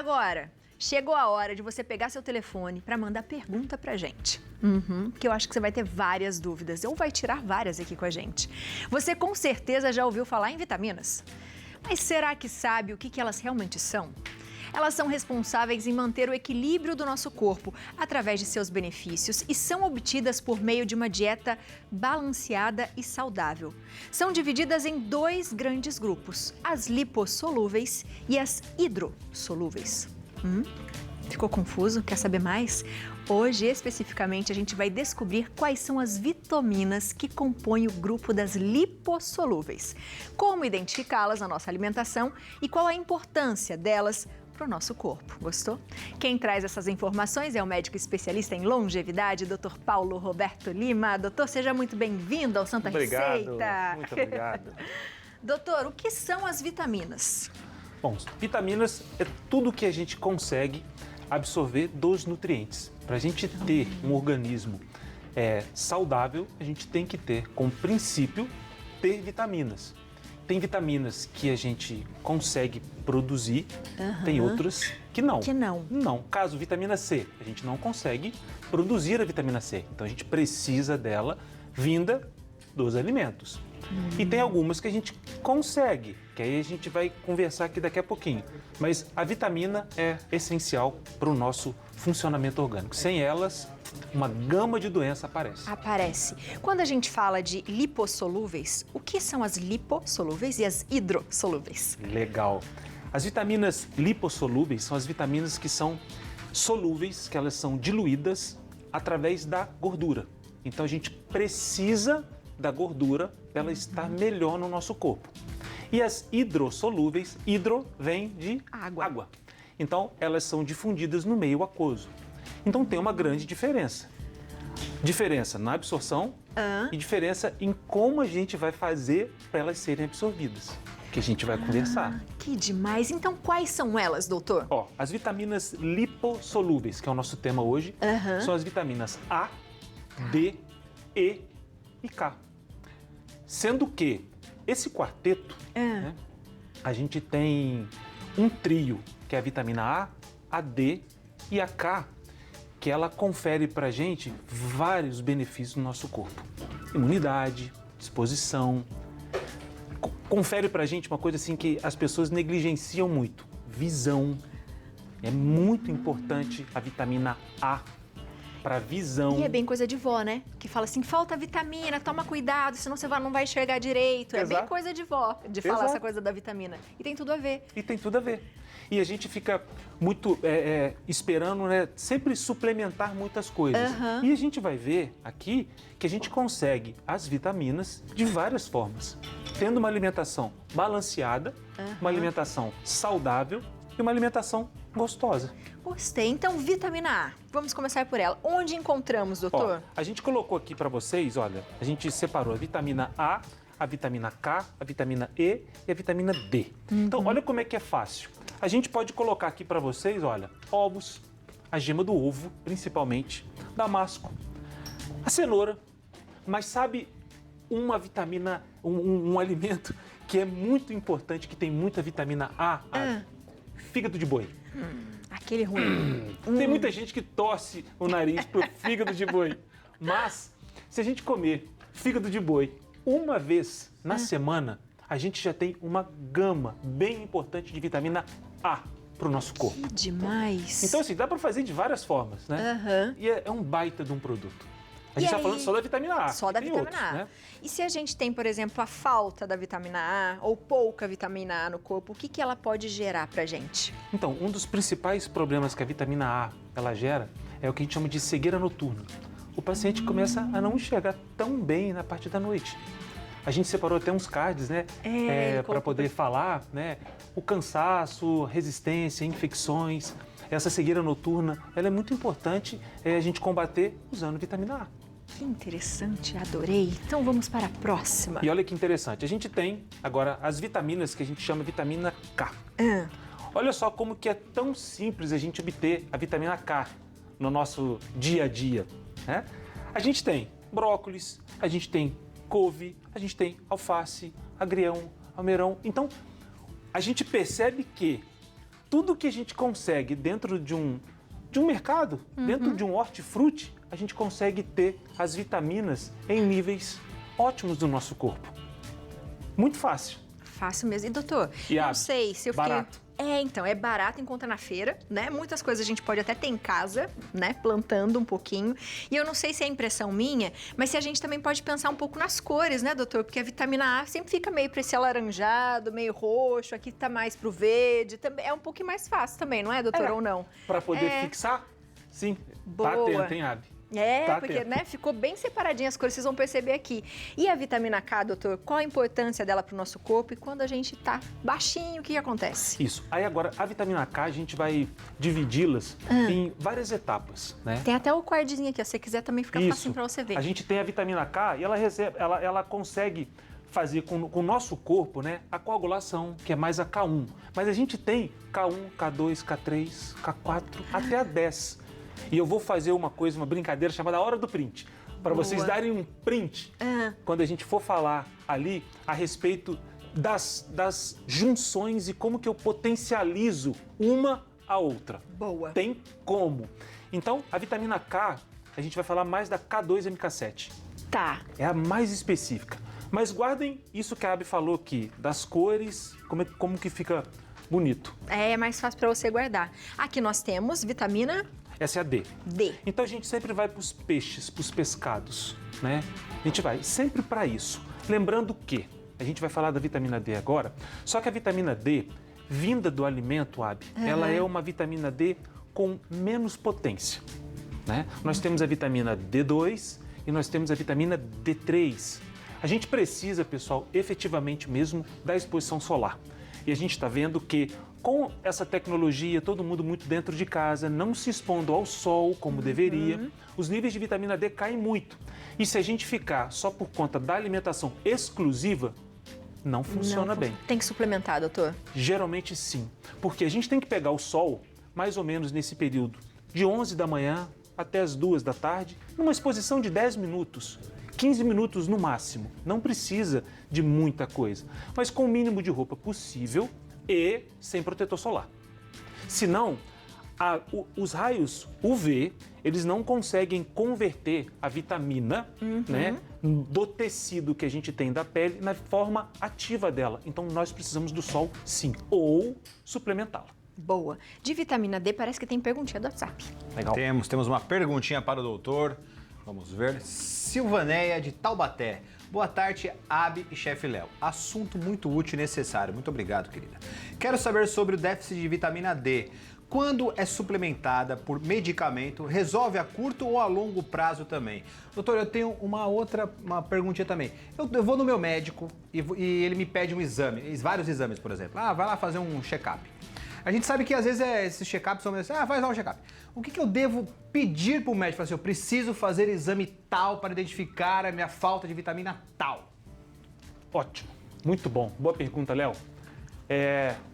Agora, chegou a hora de você pegar seu telefone para mandar pergunta pra gente. Que eu acho que você vai ter várias dúvidas, ou vai tirar várias aqui com a gente. Você com certeza já ouviu falar em vitaminas. Mas será que sabe o que elas realmente são? Elas são responsáveis em manter o equilíbrio do nosso corpo através de seus benefícios e são obtidas por meio de uma dieta balanceada e saudável. São divididas em dois grandes grupos, as lipossolúveis e as hidrossolúveis. Ficou confuso? Quer saber mais? Hoje, especificamente, a gente vai descobrir quais são as vitaminas que compõem o grupo das lipossolúveis, como identificá-las na nossa alimentação e qual a importância delas para o nosso corpo. Gostou? Quem traz essas informações é o médico especialista em longevidade, Dr. Paulo Roberto Lima. Doutor, seja muito bem-vindo ao Santa Receita. Muito obrigado. Doutor, o que são as vitaminas? Bom, vitaminas é tudo que a gente consegue absorver dos nutrientes. Para a gente ter um organismo saudável, a gente tem que ter, como princípio, ter vitaminas. Tem vitaminas que a gente consegue produzir, tem outras que não. Que não. Não. Caso vitamina C, a gente não consegue produzir a vitamina C. Então a gente precisa dela vinda dos alimentos. E tem algumas que a gente consegue, que aí a gente vai conversar aqui daqui a pouquinho. Mas a vitamina é essencial para o nosso funcionamento orgânico. Sem elas, uma gama de doença aparece. Quando a gente fala de lipossolúveis, o que são as lipossolúveis e as hidrossolúveis? Legal. As vitaminas lipossolúveis são as vitaminas que são solúveis, que elas são diluídas através da gordura. Então a gente precisa da gordura para ela estar melhor no nosso corpo. E as hidrossolúveis, hidro vem de água. Então elas são difundidas no meio aquoso. Então tem uma grande diferença. Diferença na absorção e diferença em como a gente vai fazer para elas serem absorvidas, que a gente vai conversar. Que demais! Então quais são elas, doutor? As vitaminas lipossolúveis, que é o nosso tema hoje, são as vitaminas A, D, E e K. Sendo que esse quarteto, a gente tem um trio, que é a vitamina A, a D e a K, que ela confere pra gente vários benefícios no nosso corpo. Imunidade, disposição, confere pra gente uma coisa assim que as pessoas negligenciam muito, visão. É muito importante a vitamina A para visão. E é bem coisa de vó, né? Que fala assim, falta vitamina, toma cuidado, senão você não vai enxergar direito. Exato. É bem coisa de vó, de falar essa coisa da vitamina. E tem tudo a ver. E a gente fica muito esperando, né, sempre suplementar muitas coisas. E a gente vai ver aqui que a gente consegue as vitaminas de várias formas. Tendo uma alimentação balanceada, uma alimentação saudável e uma alimentação gostosa. Gostei. Então, vitamina A. Vamos começar por ela. Onde encontramos, doutor? A gente colocou aqui para vocês, olha, a gente separou a vitamina A vitamina K, a vitamina E e a vitamina D. Então, olha como é que é fácil. A gente pode colocar aqui para vocês, olha, ovos, a gema do ovo, principalmente, damasco, a cenoura. Mas sabe uma vitamina, um alimento que é muito importante, que tem muita vitamina A? Fígado de boi. Aquele ruim. Tem muita gente que torce o nariz pro fígado de boi. Mas, se a gente comer fígado de boi uma vez na semana, a gente já tem uma gama bem importante de vitamina A pro nosso corpo. Que demais. Então, assim, dá para fazer de várias formas, né? E é um baita de um produto. A gente está falando só da vitamina A. Só da tem vitamina outros, A. né? E se a gente tem, por exemplo, a falta da vitamina A ou pouca vitamina A no corpo, o que ela pode gerar pra gente? Então, um dos principais problemas que a vitamina A ela gera é o que a gente chama de cegueira noturna. O paciente começa a não enxergar tão bem na parte da noite. A gente separou até uns cards, né? Para poder falar, né? O cansaço, resistência, infecções. Essa cegueira noturna, ela é muito importante a gente combater usando vitamina A. Que interessante, adorei. Então vamos para a próxima. E olha que interessante, a gente tem agora as vitaminas que a gente chama de vitamina K. Olha só como que é tão simples a gente obter a vitamina K no nosso dia a dia, né? A gente tem brócolis, a gente tem couve, a gente tem alface, agrião, almeirão. Então, a gente percebe que tudo que a gente consegue dentro de um mercado, dentro de um hortifruti, a gente consegue ter as vitaminas em níveis ótimos do nosso corpo. Muito fácil. Fácil mesmo. E, doutor, E não sei se eu fiquei... barato. Então, é barato, encontra na feira, né? Muitas coisas a gente pode até ter em casa, né? Plantando um pouquinho. E eu não sei se é impressão minha, mas se a gente também pode pensar um pouco nas cores, né, doutor? Porque a vitamina A sempre fica meio para esse alaranjado, meio roxo, aqui tá mais pro verde. Também é um pouquinho mais fácil também, não é, doutor? Ou não? Para poder fixar? Sim. Boa. Tá atento, hein, Abi? É, Tá porque, atento. né, ficou bem separadinha as cores, vocês vão perceber aqui. E a vitamina K, doutor, qual a importância dela pro nosso corpo? E quando a gente tá baixinho, o que acontece? Isso. Aí agora, a vitamina K, a gente vai dividi-las em várias etapas, né? Tem até o cardzinho aqui, ó, se você quiser também fica facinho pra você ver. A gente tem a vitamina K e ela consegue fazer com o nosso corpo, né, a coagulação, que é mais a K1. Mas a gente tem K1, K2, K3, K4, até a 10. E eu vou fazer uma brincadeira chamada Hora do Print. Para vocês darem um print quando a gente for falar ali a respeito das junções e como que eu potencializo uma a outra. Boa. Tem como. Então, a vitamina K, a gente vai falar mais da K2MK7. Tá. É a mais específica. Mas guardem isso que a Abi falou aqui, das cores, como que fica bonito. É mais fácil pra você guardar. Aqui nós temos vitamina Essa é a D. D. Então a gente sempre vai para os peixes, para os pescados, né? A gente vai sempre para isso. Lembrando que a gente vai falar da vitamina D agora, só que a vitamina D, vinda do alimento, Abi, ela é uma vitamina D com menos potência, né? Nós temos a vitamina D2 e nós temos a vitamina D3. A gente precisa, pessoal, efetivamente mesmo da exposição solar. E a gente está vendo que com essa tecnologia, todo mundo muito dentro de casa, não se expondo ao sol como deveria, os níveis de vitamina D caem muito. E se a gente ficar só por conta da alimentação exclusiva, não funciona bem. Tem que suplementar, doutor? Geralmente sim, porque a gente tem que pegar o sol mais ou menos nesse período, de 11 da manhã até as 2 da tarde, numa exposição de 10 minutos. 15 minutos no máximo, não precisa de muita coisa, mas com o mínimo de roupa possível e sem protetor solar. Senão, os raios UV, eles não conseguem converter a vitamina, né, do tecido que a gente tem da pele na forma ativa dela. Então, nós precisamos do sol, sim, ou suplementá-la. Boa. De vitamina D, parece que tem perguntinha do WhatsApp. Legal. Temos uma perguntinha para o doutor. Vamos ver. Silvaneia de Taubaté. Boa tarde, Abi e chefe Léo. Assunto muito útil e necessário. Muito obrigado, querida. Quero saber sobre o déficit de vitamina D. Quando é suplementada por medicamento, resolve a curto ou a longo prazo também? Doutor, eu tenho uma perguntinha também. Eu vou no meu médico e ele me pede um exame, vários exames, por exemplo. Vai lá fazer um check-up. A gente sabe que às vezes esses check-ups são assim, faz lá um check-up. O que eu devo pedir para o médico? Falar assim, eu preciso fazer exame tal para identificar a minha falta de vitamina tal. Ótimo, muito bom. Boa pergunta, Léo.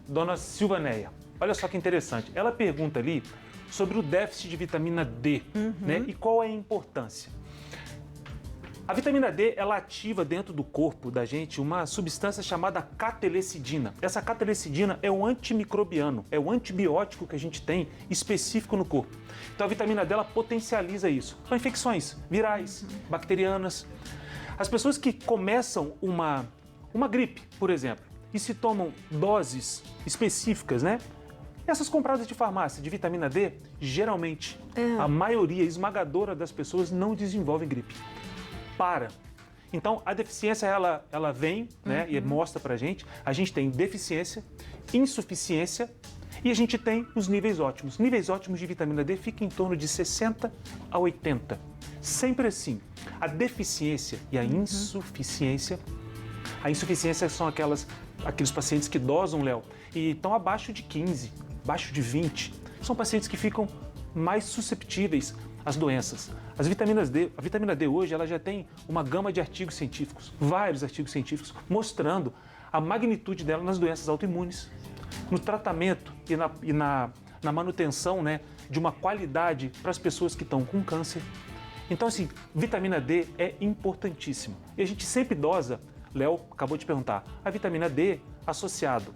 Dona Silvaneia, olha só que interessante. Ela pergunta ali sobre o déficit de vitamina D, né? E qual é a importância. A vitamina D, ela ativa dentro do corpo da gente uma substância chamada catelecidina. Essa catelecidina é um antimicrobiano, é o antibiótico que a gente tem específico no corpo. Então a vitamina D, ela potencializa isso. São infecções virais, bacterianas. As pessoas que começam uma gripe, por exemplo, e se tomam doses específicas, né? Essas compradas de farmácia de vitamina D, geralmente, a maioria esmagadora das pessoas não desenvolvem gripe. Então, a deficiência, ela vem, né, e mostra pra gente, a gente tem deficiência, insuficiência e a gente tem os níveis ótimos. Níveis ótimos de vitamina D ficam em torno de 60 a 80. Sempre assim. A deficiência e a insuficiência são aqueles pacientes que dosam, Léo, e estão abaixo de 15, abaixo de 20. São pacientes que ficam mais susceptíveis às doenças. A vitamina D hoje, ela já tem uma gama de artigos científicos, vários artigos científicos, mostrando a magnitude dela nas doenças autoimunes, no tratamento e na manutenção, né, de uma qualidade para as pessoas que estão com câncer. Então, assim, vitamina D é importantíssima. E a gente sempre dosa, Léo acabou de perguntar, a vitamina D associado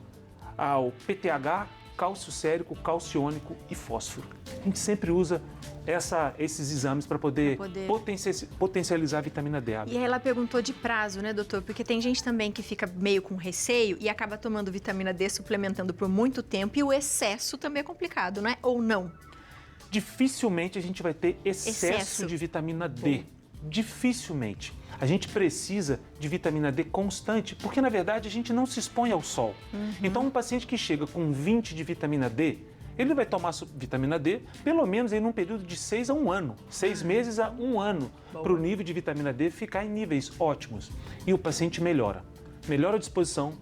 ao PTH cálcio sérico, calciônico e fósforo. A gente sempre usa esses exames para poder potencializar a vitamina D. E aí ela perguntou de prazo, né, doutor? Porque tem gente também que fica meio com receio e acaba tomando vitamina D, suplementando por muito tempo, e o excesso também é complicado, não é? Ou não? Dificilmente a gente vai ter excesso de vitamina D. Bom. Dificilmente. A gente precisa de vitamina D constante, porque na verdade a gente não se expõe ao sol. Então um paciente que chega com 20 de vitamina D, ele vai tomar vitamina D pelo menos em um período de 6 a 1 ano, 6 meses a 1 ano, para o nível de vitamina D ficar em níveis ótimos. E o paciente melhora. Melhora a disposição,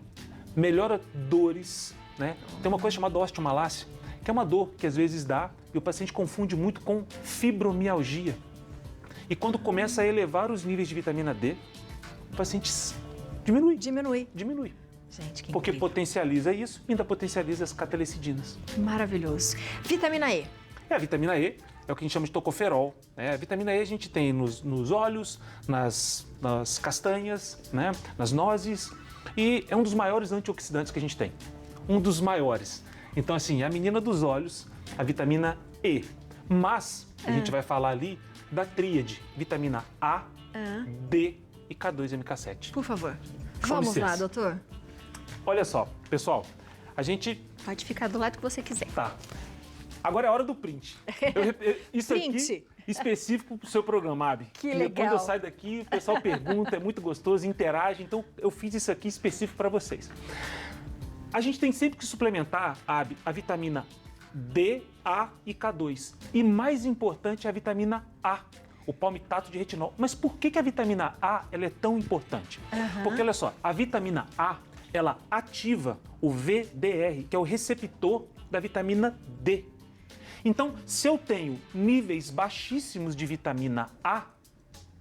melhora dores, né? Tem uma coisa chamada osteomalácia, que é uma dor que às vezes dá e o paciente confunde muito com fibromialgia. E quando começa a elevar os níveis de vitamina D, o paciente diminui. Gente, que porque incrível. Potencializa isso e ainda potencializa as catelecidinas. Maravilhoso. Vitamina E. A vitamina E é o que a gente chama de tocoferol. A vitamina E a gente tem nos óleos, nas castanhas, né? Nas nozes, e é um dos maiores antioxidantes que a gente tem. Um dos maiores. Então, assim, a menina dos olhos, a vitamina E. Mas a gente vai falar ali da tríade, vitamina A, D e K2MK7. Por favor. Com Vamos licença. lá, doutor. Olha só, pessoal, a gente... Pode ficar do lado que você quiser. Tá. Agora é a hora do print. Isso Print. aqui, específico pro seu programa, Abi. Que E legal. quando eu saio daqui, o pessoal pergunta, é muito gostoso, interage, então eu fiz isso aqui específico para vocês. A gente tem sempre que suplementar, Abi, a vitamina D, A e K2. E mais importante é a vitamina A, o palmitato de retinol. Mas por que a vitamina A ela é tão importante? Porque, olha só, a vitamina A, ela ativa o VDR, que é o receptor da vitamina D. Então, se eu tenho níveis baixíssimos de vitamina A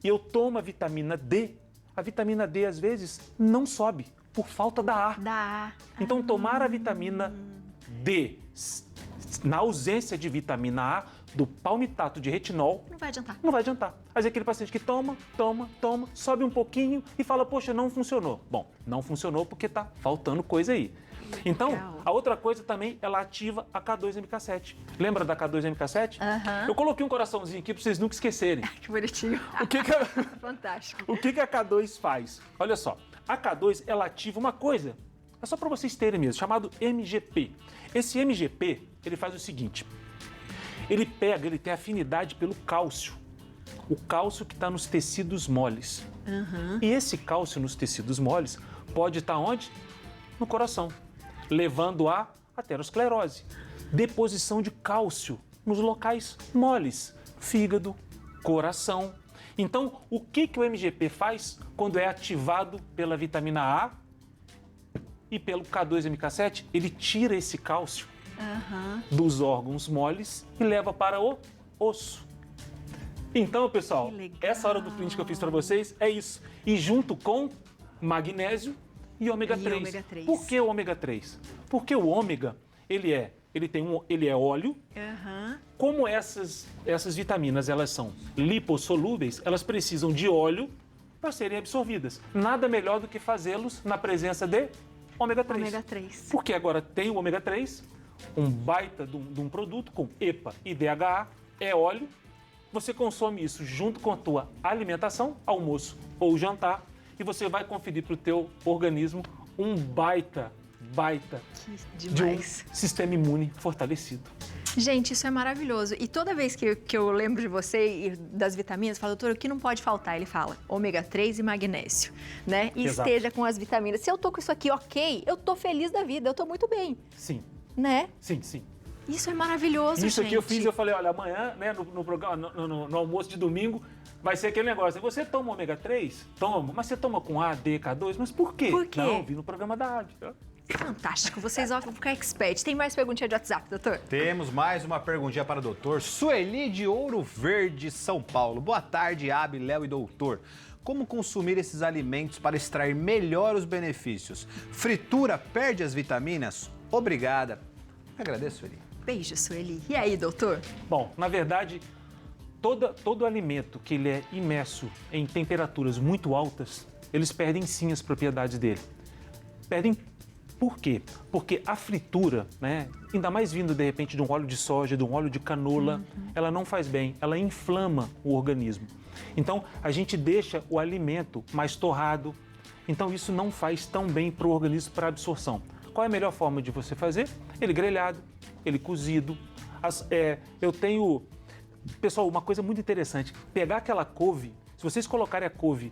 e eu tomo a vitamina D às vezes não sobe por falta da A. Então, tomar a vitamina D na ausência de vitamina A do palmitato de retinol Não vai adiantar. não vai adiantar. Mas é aquele paciente que toma, sobe um pouquinho e fala, poxa, não funcionou. Bom, não funcionou porque tá faltando coisa aí. Então, a outra coisa também, ela ativa a K2MK7. Lembra da K2MK7? Eu coloquei um coraçãozinho aqui para vocês nunca esquecerem. Que bonitinho. Fantástico. O que a K2 faz? Olha só, a K2, ela ativa uma coisa, é só para vocês terem mesmo, chamado MGP. Esse MGP, ele faz o seguinte, ele tem afinidade pelo cálcio. O cálcio que está nos tecidos moles. E esse cálcio nos tecidos moles pode estar onde? No coração, levando à aterosclerose. Deposição de cálcio nos locais moles, fígado, coração. Então, o que o MGP faz quando é ativado pela vitamina A e pelo K2MK7? Ele tira esse cálcio dos órgãos moles e leva para o osso. Então, pessoal, essa hora do print que eu fiz para vocês é isso. E junto com magnésio e ômega 3. Por que o ômega 3? Porque o ômega, ele é óleo. Como essas vitaminas, elas são lipossolúveis, elas precisam de óleo para serem absorvidas. Nada melhor do que fazê-los na presença de ômega 3. Ômega 3. Porque agora tem o ômega 3, um baita de um produto com EPA e DHA, é óleo. Você consome isso junto com a tua alimentação, almoço ou jantar, e você vai conferir para o teu organismo um baita de um sistema imune fortalecido. Gente, isso é maravilhoso. E toda vez que eu lembro de você e das vitaminas, eu falo, doutor, o que não pode faltar? Ele fala, ômega 3 e magnésio, né? E Exato. esteja com as vitaminas. Se eu tô com isso aqui, ok, eu tô feliz da vida, eu tô muito bem. Sim. Né? Sim. Isso é maravilhoso, Isso gente. aqui eu fiz, eu falei, olha, amanhã, né, no programa, no almoço de domingo, vai ser aquele negócio. Você toma ômega 3? Toma. Mas você toma com A, D, K2? Mas por quê? Por quê? Não, vi no programa da AB. Fantástico, vocês vão ficar expert. Tem mais perguntinha de WhatsApp, doutor? Temos mais uma perguntinha para o doutor Sueli de Ouro Verde, São Paulo. Boa tarde, Abi, Léo e doutor. Como consumir esses alimentos para extrair melhor os benefícios? Fritura perde as vitaminas? Obrigada. Agradeço, Sueli. Beijo, Sueli. E aí, doutor? Bom, na verdade, todo alimento que ele é imerso em temperaturas muito altas, eles perdem sim as propriedades dele. Perdem Por quê? Porque a fritura, né, ainda mais vindo de repente de um óleo de soja, de um óleo de canola, ela não faz bem, ela inflama o organismo. Então, a gente deixa o alimento mais torrado, então isso não faz tão bem para o organismo, para a absorção. Qual é a melhor forma de você fazer? Ele grelhado, ele cozido. Pessoal, uma coisa muito interessante, pegar aquela couve, se vocês colocarem a couve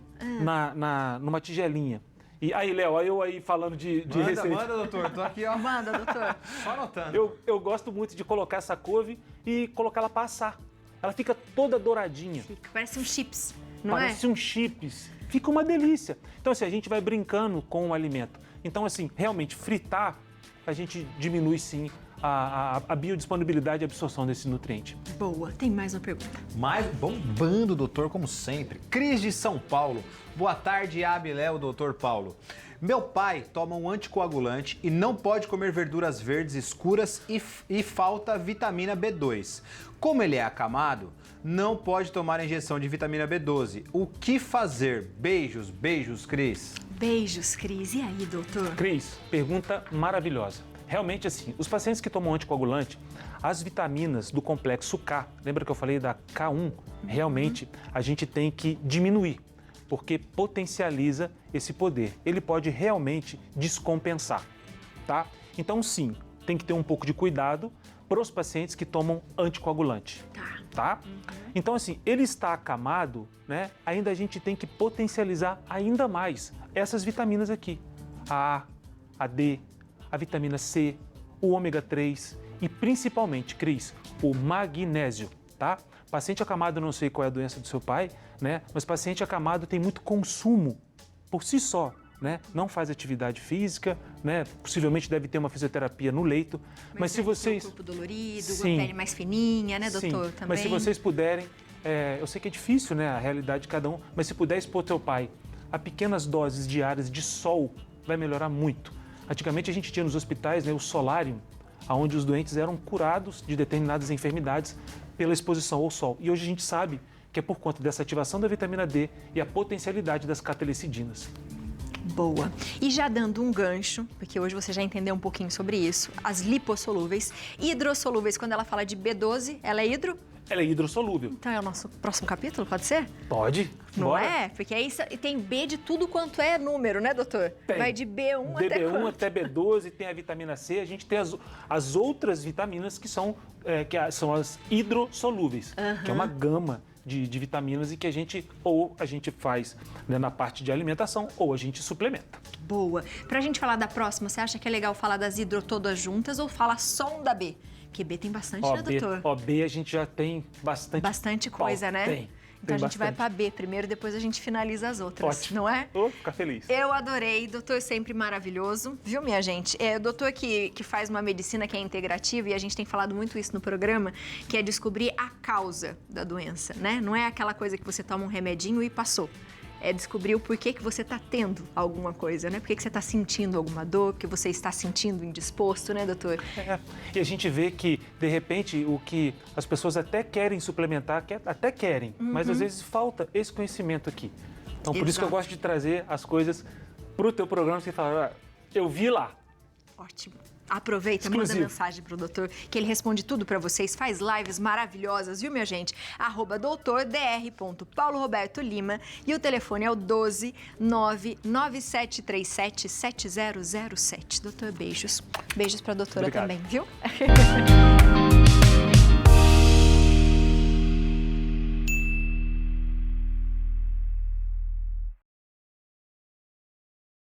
numa tigelinha, e aí, Léo, eu aí falando de receita. Manda, doutor, tô aqui, ó. Manda, doutor. Só anotando. Eu gosto muito de colocar essa couve e colocar ela para assar. Ela fica toda douradinha. Parece um chips, não Parece um chips. Fica uma delícia. Então, assim, a gente vai brincando com o alimento. Então, assim, realmente, fritar, a gente diminui, sim, a biodisponibilidade e absorção desse nutriente. Boa. Tem mais uma pergunta. Mais bombando, doutor, como sempre. Cris de São Paulo. Boa tarde, Abi, Léo, doutor Paulo. Meu pai toma um anticoagulante e não pode comer verduras verdes escuras e falta vitamina B2. Como ele é acamado, não pode tomar injeção de vitamina B12. O que fazer? Beijos, Cris. Beijos, Cris. E aí, doutor? Cris, pergunta maravilhosa. Realmente, assim, os pacientes que tomam anticoagulante, as vitaminas do complexo K, lembra que eu falei da K1? Realmente, a gente tem que diminuir, porque potencializa esse poder. Ele pode realmente descompensar, tá? Então, sim, tem que ter um pouco de cuidado para os pacientes que tomam anticoagulante, tá? Então, assim, ele está acamado, né? Ainda a gente tem que potencializar ainda mais essas vitaminas aqui, a A, a D, a vitamina C, o ômega 3 e principalmente, Cris, o magnésio, tá? Paciente acamado, não sei qual é a doença do seu pai, né? Mas paciente acamado tem muito consumo por si só, né? Não faz atividade física, né? Possivelmente deve ter uma fisioterapia no leito, mas se vocês... O corpo dolorido, Sim. a pele mais fininha, né, doutor? Sim. Também. Mas se vocês puderem, eu sei que é difícil, né, a realidade de cada um, mas se puder expor teu pai a pequenas doses diárias de sol, vai melhorar muito. Antigamente a gente tinha nos hospitais, né, o solário, onde os doentes eram curados de determinadas enfermidades pela exposição ao sol. E hoje a gente sabe que é por conta dessa ativação da vitamina D e a potencialidade das catelicidinas. Boa. E já dando um gancho, porque hoje você já entendeu um pouquinho sobre isso, as lipossolúveis, hidrossolúveis, quando ela fala de B12, ela é hidro? Ela é hidrossolúvel. Então é o nosso próximo capítulo, pode ser? Pode. Não Bora. é? Porque aí tem B de tudo quanto é número, né, doutor? Tem. Vai de B1 até B1 quanto? até B12, tem a vitamina C, a gente tem as outras vitaminas que são as hidrossolúveis, que é uma gama de vitaminas e que a gente faz, né, na parte de alimentação ou a gente suplementa. Boa. Pra gente falar da próxima, você acha que é legal falar das hidro todas juntas ou falar só um da B? Porque B tem bastante, né, doutor? OB a gente já tem bastante. Bastante coisa, né? Tem. Então a gente vai bastante. para B primeiro, depois a gente finaliza as outras, Ótimo. não é? Vou ficar feliz. Eu adorei, doutor sempre maravilhoso, viu, minha gente? É o doutor que faz uma medicina que é integrativa e a gente tem falado muito isso no programa, que é descobrir a causa da doença, né? Não é aquela coisa que você toma um remedinho e passou. É descobrir o porquê que você está tendo alguma coisa, né? Por que você está sentindo alguma dor, que você está sentindo indisposto, né, doutor? E a gente vê que, de repente, o que as pessoas até querem suplementar, até querem, mas às vezes falta esse conhecimento aqui. Então, por isso que eu gosto de trazer as coisas para o teu programa, você fala, eu vi lá. Ótimo. Aproveita, Exclusivo. manda mensagem pro doutor, que ele responde tudo pra vocês, faz lives maravilhosas, viu, minha gente? @doutordr.paulorobertolima e o telefone é o 12 99737 7007. Doutor, beijos. Beijos pra doutora Obrigado. também, viu?